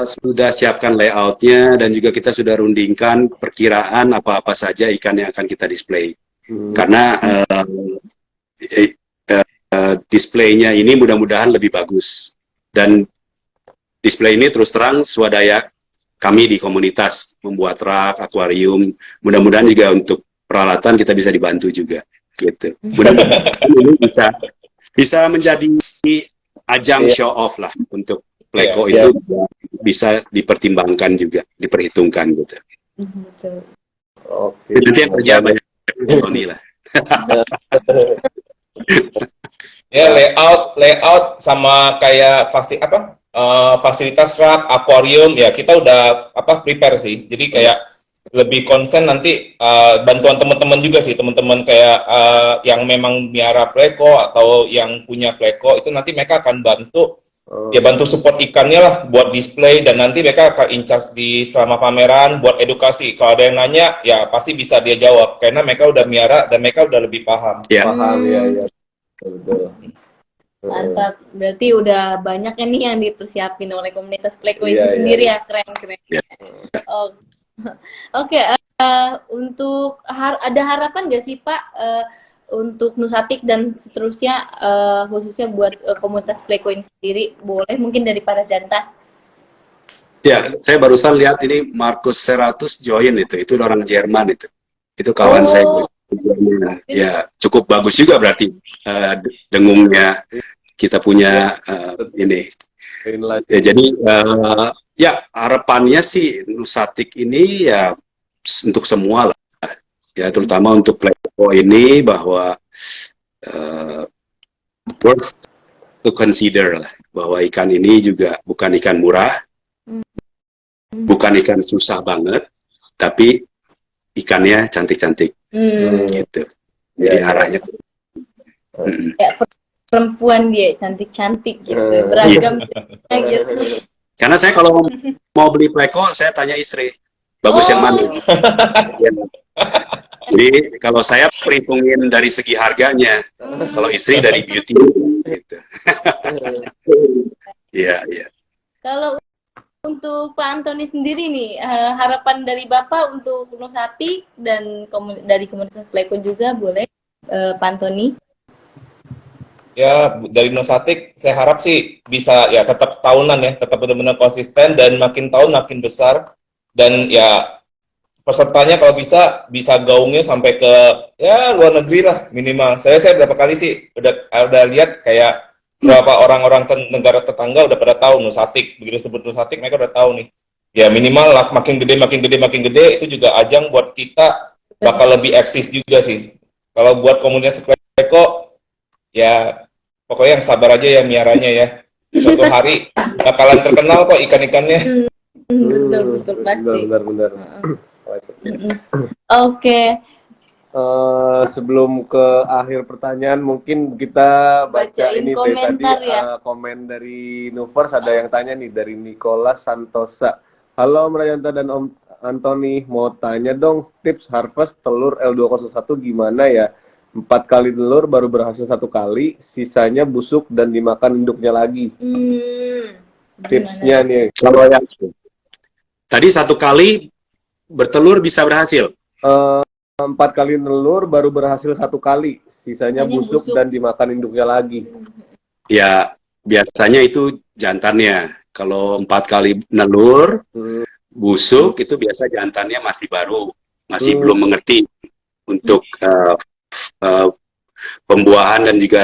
sudah siapkan layoutnya dan juga kita sudah rundingkan perkiraan apa-apa saja ikan yang akan kita display. Karena displaynya ini mudah-mudahan lebih bagus. Dan display ini terus terang swadaya kami di komunitas membuat rak, akuarium. Mudah-mudahan juga untuk peralatan kita bisa dibantu juga. Gitu. Mudah-mudahan ini bisa menjadi ajang show off lah untuk Pleco itu bisa dipertimbangkan juga, diperhitungkan gitu. Betul. Oke. Nanti yang kerja banyak Tony lah. Ya layout sama kayak fasilitas rak, akuarium ya kita udah prepare sih. Jadi kayak lebih konsen nanti bantuan teman-teman juga sih, teman-teman kayak yang memang miara Pleco atau yang punya Pleco itu nanti mereka akan bantu bantu support ikannya lah buat display dan nanti mereka akan incas di selama pameran buat edukasi. Kalau ada yang nanya ya pasti bisa dia jawab karena mereka udah miara dan mereka udah lebih paham. Paham ya. Betul. Mantap, berarti udah banyak nih yang dipersiapin oleh komunitas Pleco itu sendiri ya, keren. Oke, untuk ada harapan nggak sih Pak untuk Nusatik dan seterusnya khususnya buat komunitas Pleco ini sendiri, boleh mungkin dari Parajanta? Ya, saya barusan lihat ini Markus Seratus join itu orang Jerman itu kawan saya. Ya cukup bagus juga berarti dengungnya kita punya ini. Ya, jadi harapannya sih Nusatik ini ya untuk semua lah. Ya terutama untuk Pleco ini bahwa worth to consider lah bahwa ikan ini juga bukan ikan murah, bukan ikan susah banget, tapi ikannya cantik-cantik gitu. Jadi arahnya ya, perempuan dia cantik-cantik gitu, beragam gitu. Karena saya kalau mau beli Pleco saya tanya istri bagus yang mana. Jadi kalau saya perhitungin dari segi harganya, kalau istri dari beauty gitu. Iya. Kalau untuk Pak Antoni sendiri nih, harapan dari Bapak untuk Nusatik dan dari komunitas Pleco juga boleh, Pak Antoni? Ya, dari Nusatik saya harap sih bisa ya tetap tahunan ya, tetap benar-benar konsisten dan makin tahun makin besar dan ya pesertanya kalau bisa gaungnya sampai ke ya luar negeri lah minimal. Saya berapa kali sih udah lihat kayak berapa orang-orang negara tetangga udah pada tahu Nusatik. Begitu sebut Nusatik mereka udah tahu nih. Ya minimal lah makin gede itu juga ajang buat kita bakal lebih eksis juga sih. Kalau buat komunitas Pleco ya pokoknya yang sabar aja ya miaranya ya. Suatu hari bakalan terkenal kok ikan-ikannya. Betul pasti. Benar. Oke. Sebelum ke akhir pertanyaan mungkin kita baca Bacain ini komentar tadi ya. komen dari Nuvers ada yang tanya nih dari Nicholas Santosa. Halo Om Rajanta dan Om Antoni, mau tanya dong tips harvest telur L201 gimana ya? 4 kali telur baru berhasil 1 kali, sisanya busuk dan dimakan induknya lagi. Tipsnya nih. Kalau yang tadi 1 kali bertelur bisa berhasil. 4 kali telur baru berhasil 1 kali, sisanya busuk dan dimakan induknya lagi. Ya biasanya itu jantannya. Kalau 4 kali nelur busuk itu biasa jantannya masih baru, masih belum mengerti untuk pembuahan dan juga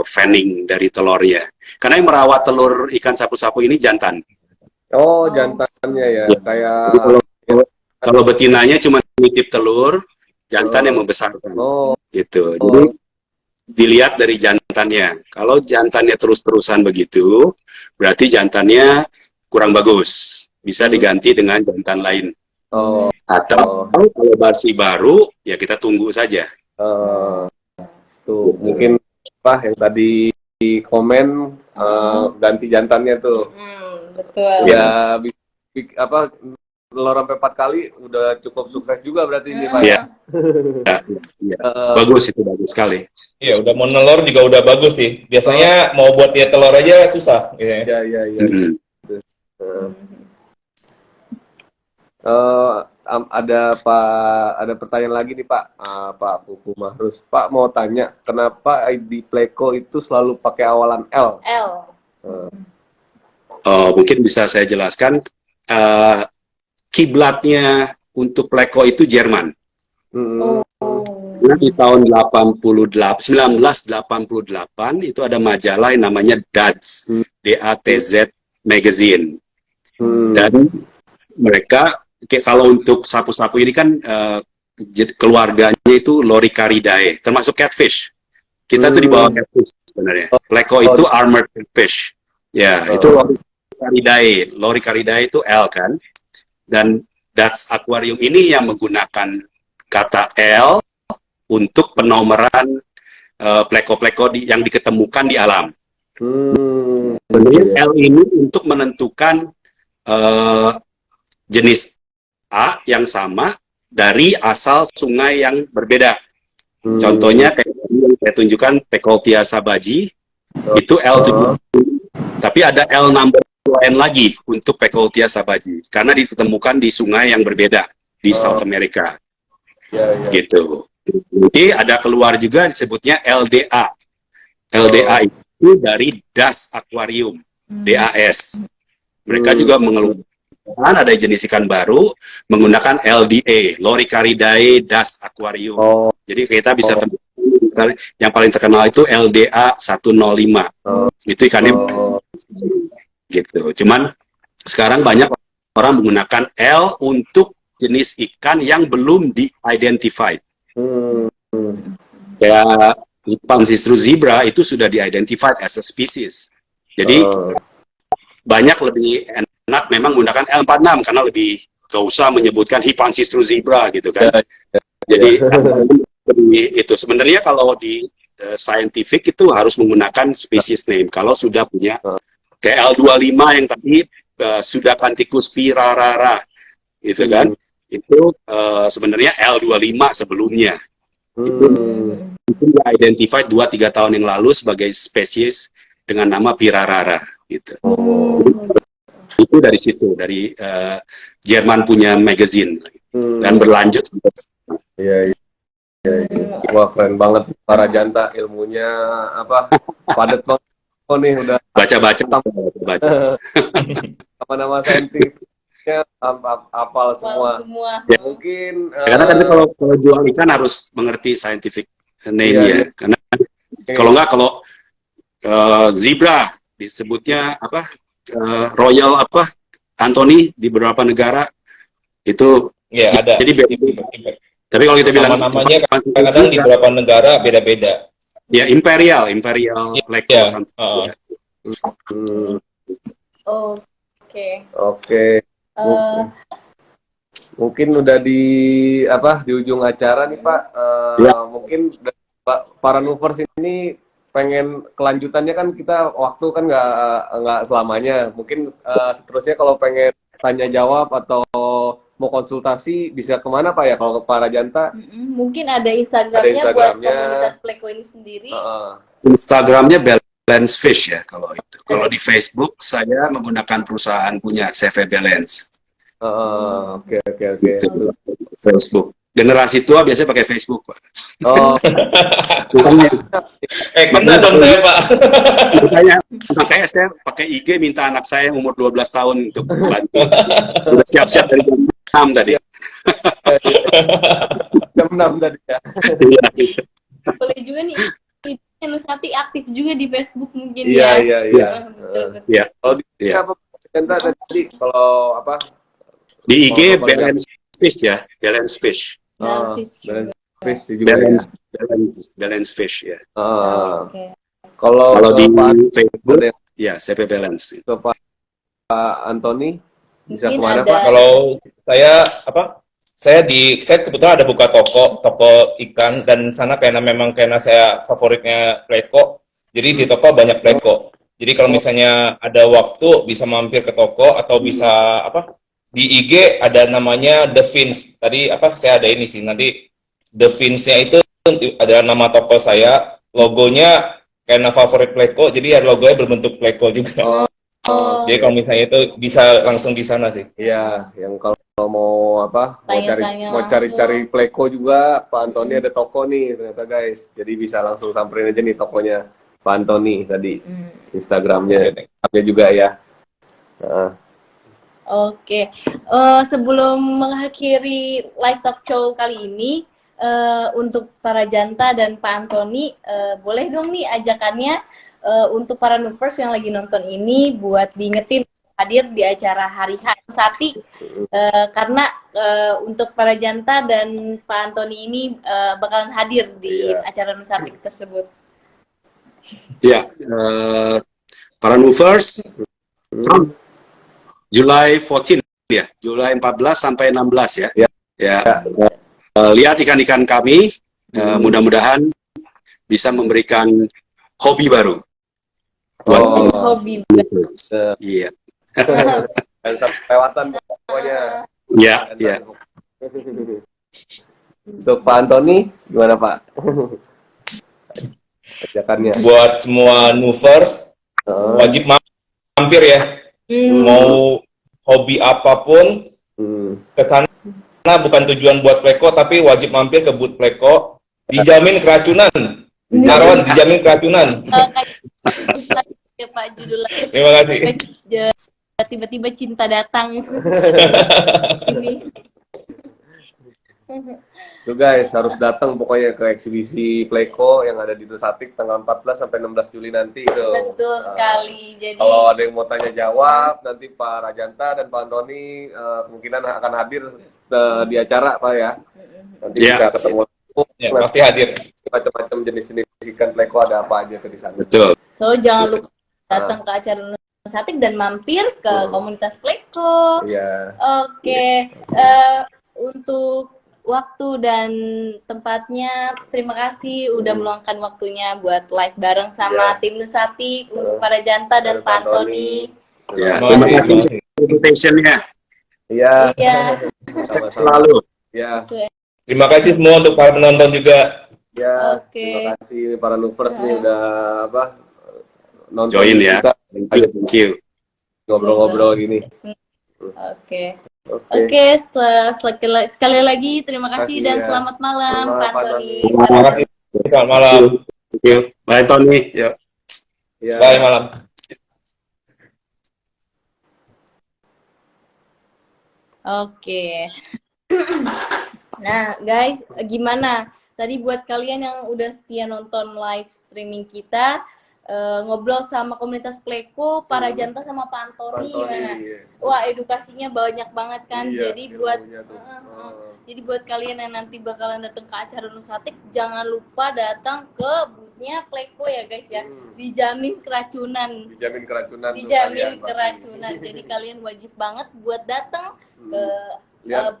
fanning dari telurnya. Karena yang merawat telur ikan sapu-sapu ini jantan. Oh, jantannya ya, Ya. kayak Jadi kalau betinanya cuma nitip telur, jantan yang membesarkan. oh, Gitu. Jadi dilihat dari jantannya. Kalau jantannya terus-terusan begitu, berarti jantannya kurang bagus. Bisa diganti dengan jantan lain. oh, Atau kalau masih baru, ya kita tunggu saja. tuh mungkin apa yang tadi di komen ganti jantannya tuh. Betul. Ya, apa telur sampai 4 kali udah cukup sukses juga berarti ini Pak. Iya. Ya. Bagus, itu bagus sekali. Iya, udah mau nelor juga udah bagus sih. Biasanya mau buat dia telur aja susah. Gitu ya. Iya. Ada pertanyaan lagi nih Pak. Pak Pupu Mahrus. Pak mau tanya, kenapa ID Pleco itu selalu pakai awalan L? L. Mungkin bisa saya jelaskan. Kiblatnya untuk Pleco itu Jerman. Nah, di tahun 1988 itu ada majalah yang namanya DATZ, D-A-T-Z Magazine. Dan mereka, kalau untuk sapu-sapu ini kan keluarganya itu Loricaridae, termasuk catfish. Kita tuh di bawah catfish sebenarnya. Pleco itu armored catfish. Ya, itu Loricaridae itu L kan. Dan DATZ Aquarium ini yang menggunakan kata L untuk penomoran pleko-pleko yang diketemukan di alam. L ini untuk menentukan jenis A yang sama dari asal sungai yang berbeda. Contohnya kayak yang saya tunjukkan Pekoltia sabaji itu L7. Tapi ada L number lain lagi untuk Pekoltia sabaji karena ditemukan di sungai yang berbeda di South America. Gitu. Jadi ada keluar juga disebutnya LDA. LDA itu dari Das Aquarium, DAS. Mereka juga mengeluarkan ada jenis ikan baru menggunakan LDA, Loricaridae Das Aquarium. Jadi kita bisa temukan yang paling terkenal itu LDA 105. Itu ikannya gitu. Cuman sekarang banyak orang menggunakan L untuk jenis ikan yang belum di-identified. Kayak Hipansistrus zebra itu sudah di-identified as a species. Jadi banyak lebih enak memang menggunakan L46 karena lebih gak usah menyebutkan Hipansistrus zebra gitu kan. Jadi itu sebenarnya kalau di scientific itu harus menggunakan species name kalau sudah punya kayak L25 yang tadi sudah Canticus pirarara gitu kan. Itu sebenarnya L25 sebelumnya. Itu identified 2-3 tahun yang lalu sebagai spesies dengan nama pirarara gitu. Itu dari situ, dari Jerman punya magazine dan berlanjut sampai Iya. Wah, keren banget para janta, ilmunya apa? Padat banget. Oh nih udah baca-baca. nama-nama saintifnya hafal semua. Ya. Mungkin Karena kan kalau jual ikan harus mengerti scientific name ya. Karena kalau zebra disebutnya apa? Royal apa? Anthony di beberapa negara itu ada. Jadi tapi kalau kita bilang namanya kadang di beberapa negara beda-beda. Ya, Imperial Pleco. Oke. Mungkin udah di ujung acara nih Pak. Mungkin para movers ini pengen kelanjutannya kan kita waktu kan nggak selamanya. Mungkin seterusnya kalau pengen tanya jawab atau mau konsultasi bisa kemana Pak ya kalau para janta? Mungkin ada Instagramnya buat komunitas Pleco ini sendiri. Instagramnya Balance Fish ya kalau itu. Kalau di Facebook saya menggunakan perusahaan punya CV Balance. Oke. Facebook. Generasi tua biasanya pakai Facebook, Pak. Kena dong saya, Pak. Makanya saya pakai IG minta anak saya yang umur 12 tahun untuk bantu. Udah siap-siap dari jam 6 tadi. Jam 6 tadi ya. Boleh juga nih, Nusati aktif juga di Facebook mungkin Iya. Iya. Kalau di apa Centa tadi kalau apa? Di IG Kalau balance fish ya, balance fish. balance fish juga ya. Balance fish ya. Oke. Kalau Kalau di Pak Facebook ya CP Balance. ke Pak Antoni bisa Mungkin kemana ada- Pak? Kalau saya kebetulan ada buka toko ikan, dan sana karena saya favoritnya pleko. Jadi di toko banyak pleko. Jadi kalau misalnya ada waktu bisa mampir ke toko atau bisa di IG ada namanya The Fins. Tadi saya ada ini sih, nanti The Fins-nya itu adalah nama toko saya. Logonya karena favorit pleko, jadi ya logonya berbentuk pleko juga. Jadi kalau misalnya itu bisa langsung di sana sih. Iya, yang kalau mau Tanya-tanya mau cari-cari pleko juga Pak Antoni ada toko nih ternyata guys. Jadi bisa langsung samperin aja nih tokonya Pak Antoni tadi. Instagramnya juga ya. Oke. Sebelum mengakhiri live talk show kali ini, untuk para Janta dan Pak Antoni, boleh dong nih ajakannya untuk para Nupers yang lagi nonton ini buat diingetin hadir di acara Hari H Nusatik, karena untuk para Janta dan Pak Antoni ini bakalan hadir di acara Nusatik tersebut. Ya, para Movers, July 14 ya, July 14 sampai 16 ya. Lihat ikan-ikan kami, mudah-mudahan bisa memberikan hobi baru. Hobi. Iya. Dan kelewatan pokoknya. Iya. Untuk Pak Antoni gimana Pak? Ajakannya. Buat semua Nuvers, wajib mampir ya. Mau hobi apapun, kesana bukan tujuan buat pleko, tapi wajib mampir ke booth pleko. Dijamin keracunan. Narawan dijamin keracunan. Ya, Pak, judul Terima kasih. tiba-tiba cinta datang. Ini. Tuh guys, harus datang pokoknya ke eksibisi Pleko yang ada di Nusatik tanggal 14 sampai 16 Juli nanti tuh. Betul sekali. Jadi kalau ada yang mau tanya jawab, nanti Pak Rajanta dan Pak Antoni kemungkinan akan hadir di acara Pak ya. Nanti bisa ketemu. Ya, pasti hadir. Macam-macam jenis-jenis ikan Pleko ada apa aja tuh di sana. Betul. So jangan lupa datang ke acara Nusatik dan mampir ke komunitas Pleko. Iya. Oke. Untuk waktu dan tempatnya, terima kasih udah meluangkan waktunya buat live bareng sama tim Nusatik, untuk para Janta dan Pak Antoni. Ya, terima kasih untuk invitation-nya. Iya. Sama selalu. Ya. Terima kasih semua untuk para penonton juga. Ya, terima kasih para Nuvers nih udah nonton Join ya. kita. Thank you. Ngobrol-ngobrol gini. Oke, sekali lagi terima kasih dan selamat malam Pak Antoni. Terima kasih. Selamat malam. Thank you. Bye Tony. Ya. Bye malam. Oke. Nah, guys, gimana? Tadi buat kalian yang udah setia nonton live streaming kita, ngobrol sama komunitas Pleko, para Janta sama Pak Antoni, gimana? Wah, edukasinya banyak banget kan. Jadi buat kalian yang nanti bakalan datang ke acara Nusatik, jangan lupa datang ke booth-nya Pleko ya guys ya. Dijamin keracunan. Dijamin keracunan. Jadi kalian wajib banget buat datang ke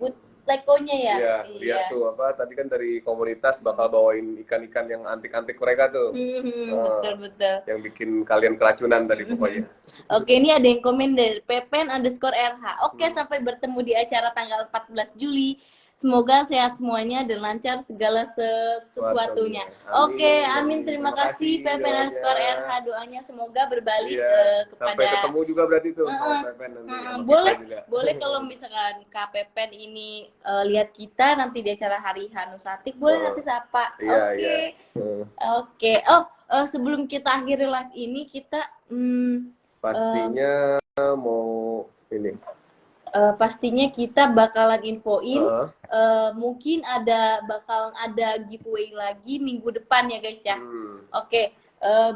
booth Plekonya ya. Iya, lihat tuh tadi kan dari komunitas bakal bawain ikan-ikan yang antik-antik mereka tuh. Betul. Yang bikin kalian keracunan tadi pokoknya. Oke, ini ada yang komen dari Pepen_RH. Oke, sampai bertemu di acara tanggal 14 Juli. Semoga sehat semuanya dan lancar segala sesuatunya. Oke, amin. Terima kasih Pepen_RH. Doanya semoga berbalik kepada. Sampai ketemu juga berarti tuh sama Pepen nanti. Boleh kalau misalkan Kak Pepen ini lihat kita nanti di acara Hari H Nusatik, boleh nanti sapa. Oke. Sebelum kita akhiri live ini, kita pastinya mau ini. Pastinya kita bakalan infoin mungkin bakalan ada giveaway lagi minggu depan ya guys ya. Oke,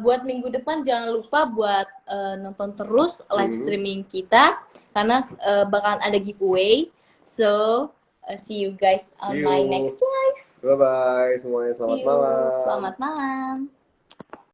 buat minggu depan jangan lupa buat nonton terus live streaming kita karena bakalan ada giveaway. So see you guys on my next live. Bye bye semuanya, selamat See you. malam. Selamat malam.